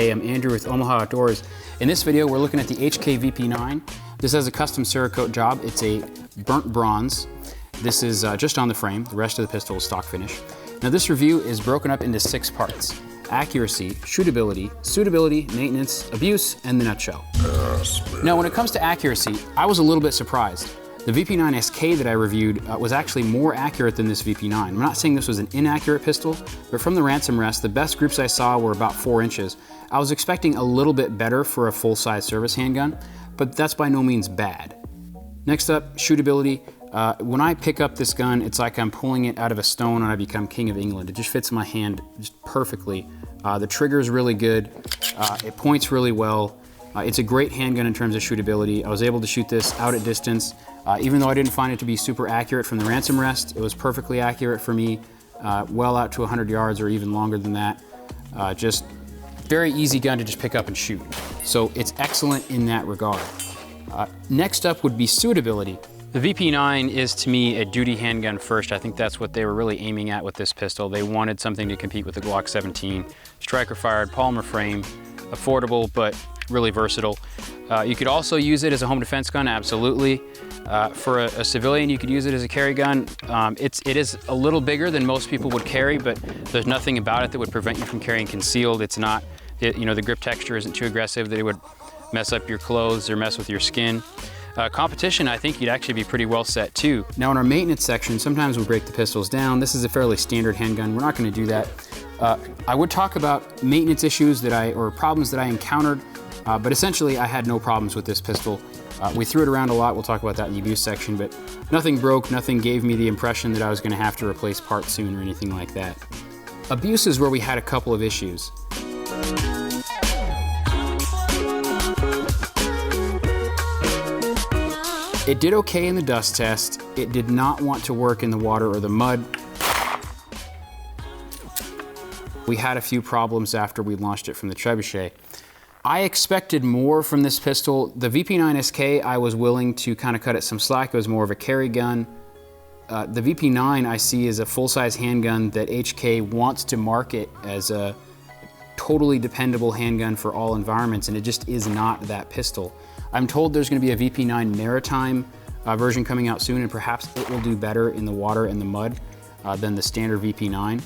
Hey, I'm Andrew with Omaha Outdoors. In this video, we're looking at the HK VP9. This has a custom Cerakote job. It's a burnt bronze. This is just on the frame. The rest of the pistol is stock finish. Now this review is broken up into 6 parts: accuracy, shootability, suitability, maintenance, abuse, and the nutshell. Now when it comes to accuracy, I was a little bit surprised. The VP9 SK that I reviewed was actually more accurate than this VP9. I'm not saying this was an inaccurate pistol, but from the ransom rest, the best groups I saw were about 4 inches. I was expecting a little bit better for a full-size service handgun, but that's by no means bad. Next up, shootability. When I pick up this gun, it's like I'm pulling it out of a stone and I become king of England. It just fits my hand just perfectly. The trigger is really good. It points really well. It's a great handgun in terms of shootability. I was able to shoot this out at distance. Even though I didn't find it to be super accurate from the ransom rest, it was perfectly accurate for me, well out to 100 yards or even longer than that. Just very easy gun to just pick up and shoot. So it's excellent in that regard. Next up would be suitability. The VP9 is to me a duty handgun first. I think that's what they were really aiming at with this pistol. They wanted something to compete with the Glock 17. Striker fired, polymer frame, affordable, but really versatile. You could also use it as a home defense gun, absolutely. For a civilian, you could use it as a carry gun. It is a little bigger than most people would carry, but there's nothing about it that would prevent you from carrying concealed. It's not, the grip texture isn't too aggressive that it would mess up your clothes or mess with your skin. Competition, I think you'd actually be pretty well set too. Now in our maintenance section, sometimes we break the pistols down. This is a fairly standard handgun. We're not going to do that. I would talk about maintenance issues or problems that I encountered, but essentially I had no problems with this pistol. We threw it around a lot. We'll talk about that in the abuse section, but nothing broke, nothing gave me the impression that I was going to have to replace parts soon or anything like that. Abuse is where we had a couple of issues. It did okay in the dust test. It did not want to work in the water or the mud. We had a few problems after we launched it from the trebuchet. I expected more from this pistol. The VP9 SK, I was willing to kind of cut it some slack. It was more of a carry gun. The VP9 I see is a full-size handgun that HK wants to market as a totally dependable handgun for all environments, and it just is not that pistol. I'm told there's going to be a VP9 Maritime version coming out soon, and perhaps it will do better in the water and the mud than the standard VP9.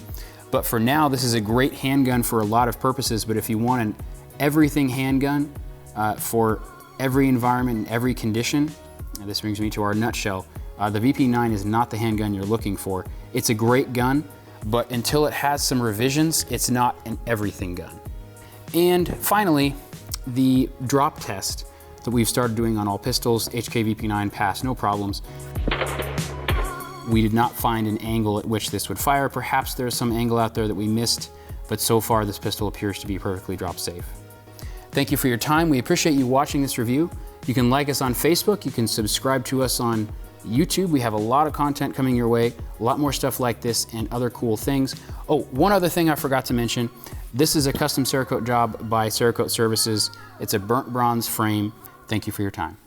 But for now, this is a great handgun for a lot of purposes, but if you want an everything handgun for every environment and every condition, and this brings me to our nutshell, the VP9 is not the handgun you're looking for. It's a great gun, but until it has some revisions, it's not an everything gun. And finally, the drop test that we've started doing on all pistols. HK VP9 passed, no problems. We did not find an angle at which this would fire. Perhaps there's some angle out there that we missed, but so far this pistol appears to be perfectly drop safe. Thank you for your time. We appreciate you watching this review. You can like us on Facebook. You can subscribe to us on YouTube. We have a lot of content coming your way, a lot more stuff like this and other cool things. Oh, one other thing I forgot to mention. This is a custom Cerakote job by Cerakote Services. It's a burnt bronze frame. Thank you for your time.